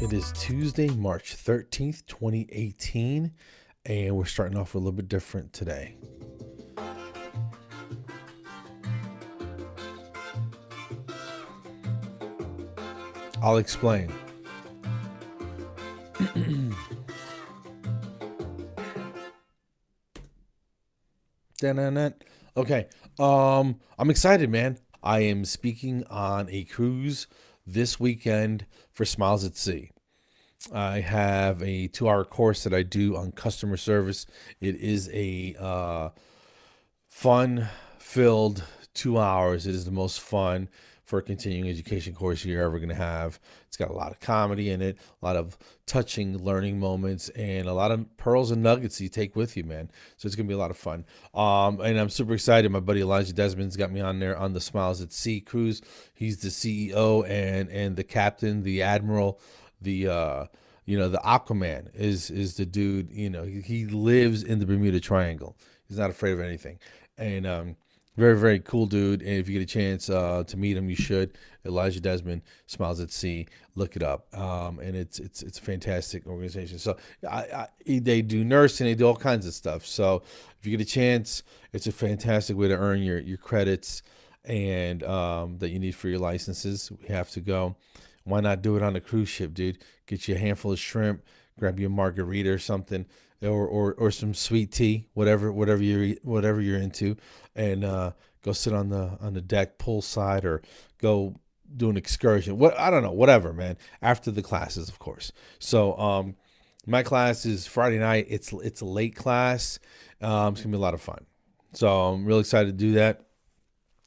It is Tuesday, March 13th, 2018, and we're starting off a little bit different today. I'll explain. Okay. I'm excited, man. I am speaking on a cruise this weekend for Smiles at Sea. I have a 2-hour course that I do on customer service. It is a fun-filled 2 hours. It is the most fun for a continuing education course you're ever going to have. It's got a lot of comedy in it, a lot of touching learning moments, and a lot of pearls and nuggets you take with you, man. So it's going to be a lot of fun. And I'm super excited. My buddy Elijah Desmond's got me on there on the Smiles at Sea cruise. He's the CEO and the captain, the admiral, the the Aquaman is the dude. He lives in the Bermuda Triangle. He's not afraid of anything, and very, very cool dude. And if you get a chance to meet him, you should. Elijah Desmond, Smiles at Sea. Look it up. And it's a fantastic organization. So they do nursing, they do all kinds of stuff. So if you get a chance, it's a fantastic way to earn your credits and that you need for your licenses. We have to go. Why not do it on a cruise ship, dude? Get you a handful of shrimp, grab you a margarita or something, or some sweet tea, whatever you're into, and go sit on the deck poolside, or go do an excursion. I don't know, whatever, man. After the classes, of course. So my class is Friday night. It's a late class. It's gonna be a lot of fun. So I'm really excited to do that.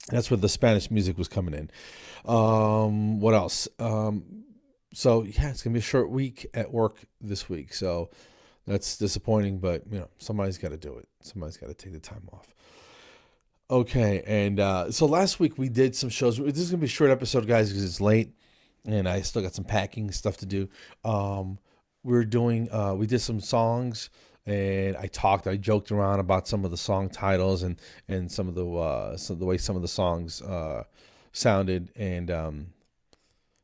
That's where the Spanish music was coming in. What else? So yeah, it's gonna be a short week at work this week. So that's disappointing, but somebody's got to do it. Somebody's got to take the time off. Okay, and so last week we did some shows. This is gonna be a short episode, guys, because it's late, and I still got some packing stuff to do. We did some songs, and I joked around about some of the song titles and some of the way some of the songs sounded, and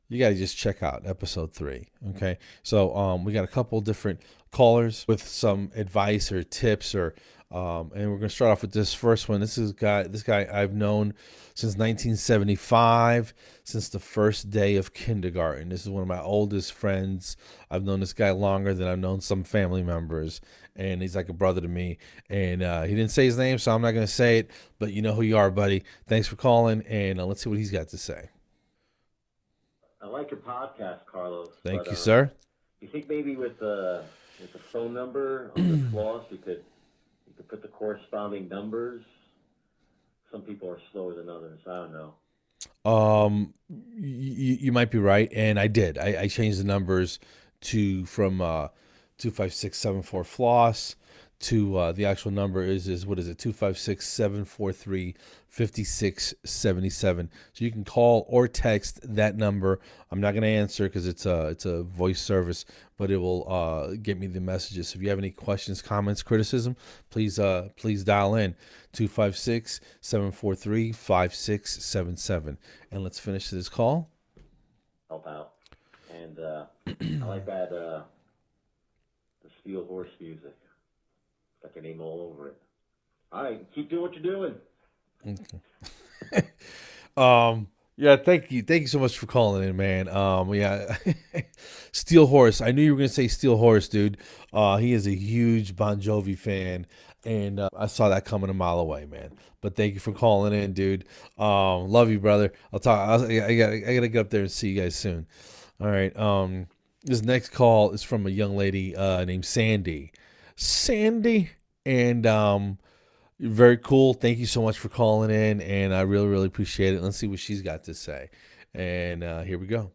you got to just check out episode 3. Okay. So we got a couple different callers with some advice or tips, and we're going to start off with this first one. This guy I've known since 1975, since the first day of kindergarten. This is one of my oldest friends. I've known this guy longer than I've known some family members, and he's like a brother to me. And he didn't say his name, so I'm not going to say it, but you know who you are, buddy. Thanks for calling, and let's see what he's got to say. I like your podcast, Carlos. Thank But you, sir. you think maybe with the phone number on the Floss, you could put the corresponding numbers? Some people are slower than others. I don't know. You might be right, and I did. I changed the numbers from 25674 Floss to the actual number is what is it, 256-743-5677. So you can call or text that number. I'm not going to answer because it's a voice service, but it will get me the messages. So if you have any questions, comments, criticism, please dial in 256-743-5677. And let's finish this call. Help out. And I like that the Steel Horse music. Got your name all over it. All right, keep doing what you're doing. Okay. Yeah, thank you so much for calling in, man. Yeah. Steel Horse, I knew you were gonna say Steel Horse, dude. He is a huge Bon Jovi fan, and I saw that coming a mile away, man. But thank you for calling in, dude. Love you, brother. I gotta get up there and see you guys soon. All right. This next call is from a young lady named Sandy, and very cool. Thank you so much for calling in, and I really, really appreciate it. Let's see what she's got to say. And here we go.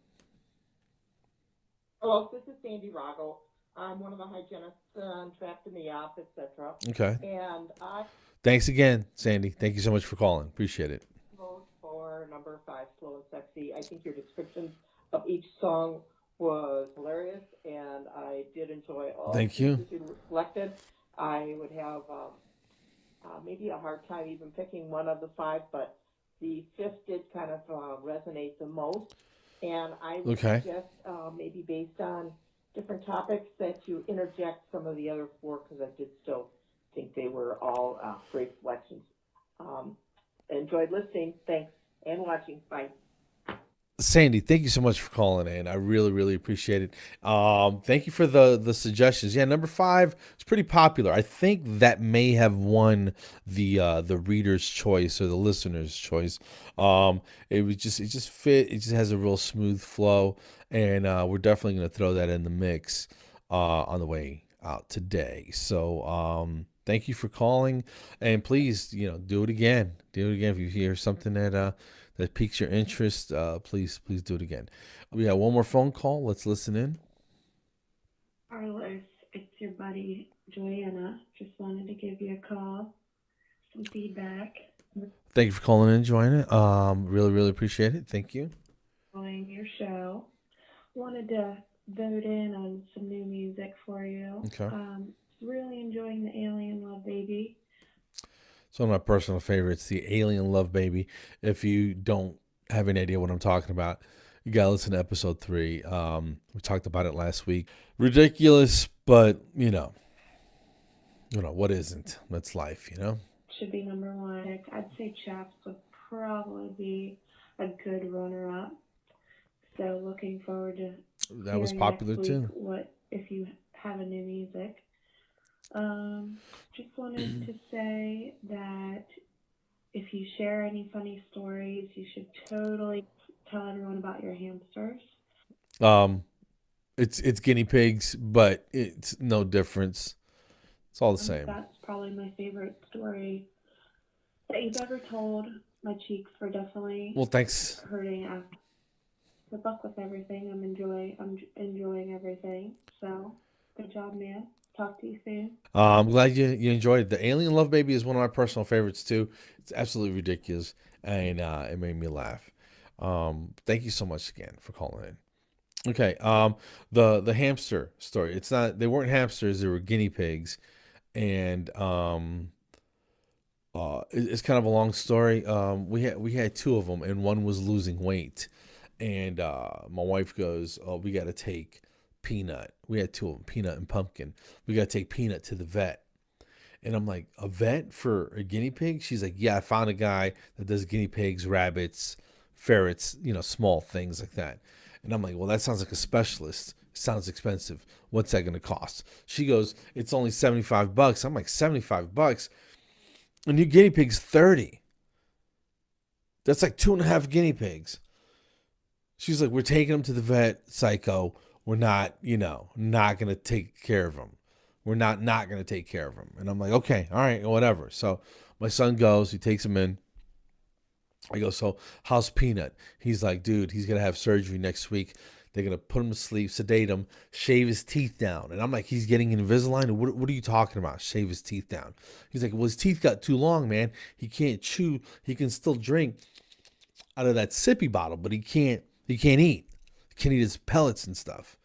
Hello, this is Sandy Rago. I'm one of the hygienists trapped in the op, etc. Okay. And I Thanks again, Sandy. Thank you so much for calling. Appreciate it. vote for number 5, Slow and Sexy. I think your description of each song was hilarious, and I did enjoy all Thank the you. pieces you selected. I would have maybe a hard time even picking one of the 5, but the 5th did kind of resonate the most. And I would Okay. suggest maybe based on different topics that you interject some of the other four because I did still think they were all great selections. Um, enjoyed listening. Thanks and watching. Bye. Sandy, thank you so much for calling in. I really, really appreciate it. Thank you for the suggestions. Yeah, number 5 is pretty popular. I think that may have won the reader's choice or the listener's choice. It just fit. It just has a real smooth flow, and we're definitely going to throw that in the mix on the way out today. So thank you for calling, and please, do it again. Do it again if you hear something that piques your interest. Please do it again. We got one more phone call. Let's listen in. Carlos, it's your buddy Joanna. Just wanted to give you a call, some feedback. Thank you for calling in, Joanna. Really, really appreciate it. Thank you. Enjoying your show. Wanted to vote in on some new music for you. Okay. Really enjoying the Alien Love Baby. It's one of my personal favorites, the Alien Love Baby. If you don't have any idea what I'm talking about, you gotta listen to episode 3. We talked about it last week. Ridiculous, but what isn't? That's life, Should be number 1. I'd say Chaps would probably be a good runner-up. So looking forward to that was popular next week too. what if you have a new music. Just wanted to say that if you share any funny stories, you should totally tell everyone about your hamsters. It's guinea pigs, but it's no difference. It's all the same. That's probably my favorite story that you've ever told. My cheeks were definitely thanks. hurting after. Good luck with everything. I'm enjoying everything. So good job, man. Talk to you soon. I'm glad you enjoyed it. The Alien Love Baby is one of my personal favorites too. It's absolutely ridiculous, and it made me laugh. Thank you so much again for calling in. Okay. The hamster story. It's not. They weren't hamsters. They were guinea pigs, and it's kind of a long story. We had 2 of them, and one was losing weight, and my wife goes, "Oh, we got to take Peanut." We had 2 of them, Peanut and Pumpkin. We got to take Peanut to the vet. And I'm like, a vet for a guinea pig? She's like, yeah, I found a guy that does guinea pigs, rabbits, ferrets, small things like that. And I'm like, well, that sounds like a specialist. Sounds expensive. What's that going to cost? She goes, it's only $75. I'm like, $75? A new guinea pig's 30. That's like 2.5 guinea pigs. She's like, we're taking them to the vet, psycho. We're not, not going to take care of them. We're not going to take care of him. And I'm like, okay, all right, whatever. So my son goes, he takes him in. I go, so how's Peanut? He's like, dude, he's going to have surgery next week. They're going to put him to sleep, sedate him, shave his teeth down. And I'm like, he's getting Invisalign? What are you talking about? Shave his teeth down. He's like, well, his teeth got too long, man. He can't chew. He can still drink out of that sippy bottle, but he can't eat. He can't eat his pellets and stuff.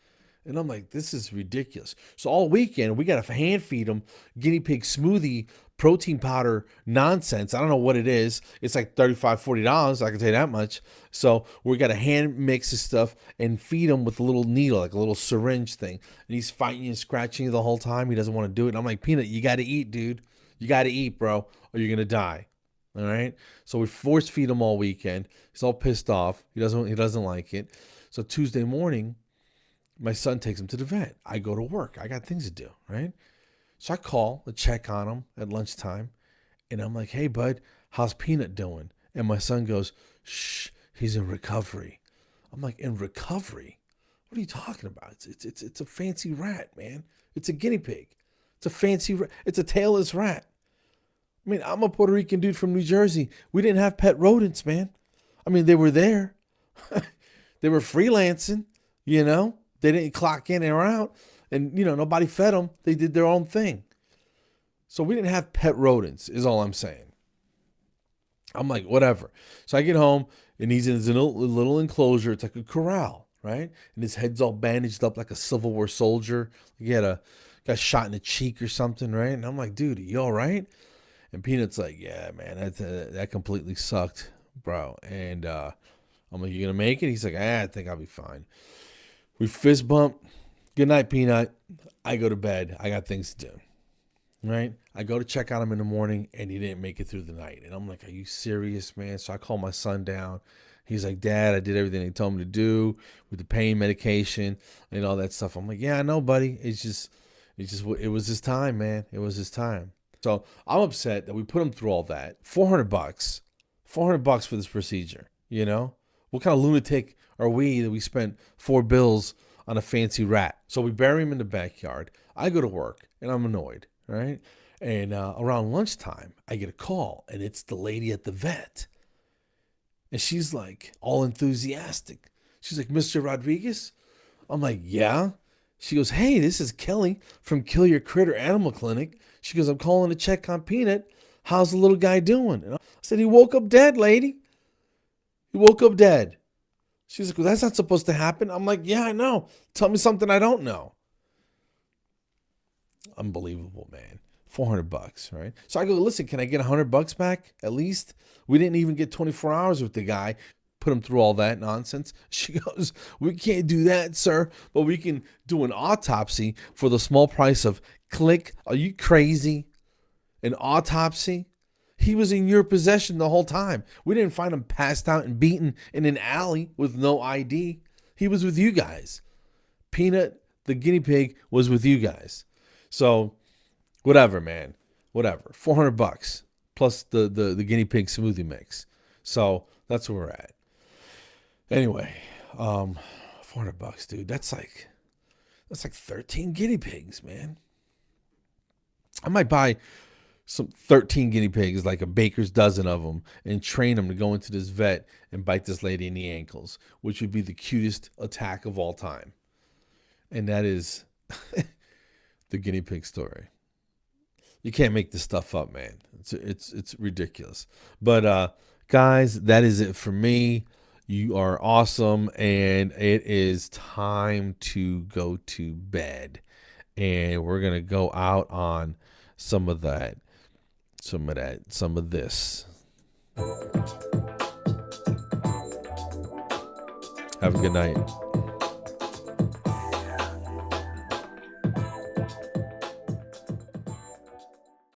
And I'm like, this is ridiculous. So all weekend, we got to hand feed them guinea pig smoothie, protein powder nonsense. I don't know what it is. It's like $35, $40. I can tell you that much. So we got to hand mix this stuff and feed him with a little needle, like a little syringe thing. And he's fighting and scratching you the whole time. He doesn't want to do it. And I'm like, Peanut, you got to eat, dude. You got to eat, bro, or you're going to die. All right. So we force feed him all weekend. He's all pissed off. He doesn't like it. So Tuesday morning, my son takes him to the vet. I go to work. I got things to do, right? So I call to check on him at lunchtime. And I'm like, hey, bud, how's Peanut doing? And my son goes, shh, he's in recovery. I'm like, in recovery? What are you talking about? It's a fancy rat, man. It's a guinea pig. It's a fancy rat. It's a tailless rat. I mean, I'm a Puerto Rican dude from New Jersey. We didn't have pet rodents, man. I mean, they were there. They were freelancing, They didn't clock in or out. And, nobody fed them. They did their own thing. So we didn't have pet rodents, is all I'm saying. I'm like, whatever. So I get home, and he's in his little enclosure. It's like a corral, right? And his head's all bandaged up like a Civil War soldier. He got shot in the cheek or something, right? And I'm like, dude, are you all right? And Peanut's like, yeah, man, that completely sucked, bro. And I'm I'm like, you gonna make it? He's like, I think I'll be fine. We fist bump. Good night, Peanut. I go to bed. I got things to do. Right? I go to check on him in the morning, and he didn't make it through the night. And I'm like, are you serious, man? So I call my son down. He's like, Dad, I did everything they told me to do with the pain medication and all that stuff. I'm like, yeah, I know, buddy. It was his time, man. It was his time. So I'm upset that we put him through all that. $400. $400 for this procedure, you know? What kind of lunatic are we that we spent $4 on a fancy rat? So we bury him in the backyard. I go to work, and I'm annoyed. Right? And around lunchtime, I get a call, and it's the lady at the vet. And she's like all enthusiastic. She's like, Mr. Rodriguez? I'm like, yeah. She goes, hey, this is Kelly from Kill Your Critter Animal Clinic. She goes, I'm calling to check on Peanut. How's the little guy doing? And I said, he woke up dead, lady. He woke up dead. She's like, well, that's not supposed to happen. I'm like, yeah, I know. Tell me something I don't know. Unbelievable, man. $400, right? So I go, listen, can I get $100 back at least? We didn't even get 24 hours with the guy. Put him through all that nonsense. She goes, we can't do that, sir, but we can do an autopsy for the small price of click. Are you crazy? An autopsy? He was in your possession the whole time. We didn't find him passed out and beaten in an alley with no ID. He was with you guys. Peanut, the guinea pig, was with you guys. So, whatever, man. Whatever. $400 plus the guinea pig smoothie mix. So that's where we're at. Anyway, $400, dude. That's like 13 guinea pigs, man. I might buy some 13 guinea pigs, like a baker's dozen of them, and train them to go into this vet and bite this lady in the ankles, which would be the cutest attack of all time. And that is the guinea pig story. You can't make this stuff up, man. It's ridiculous. But guys, that is it for me. You are awesome, and it is time to go to bed. And we're gonna go out on some of this. Have a good night.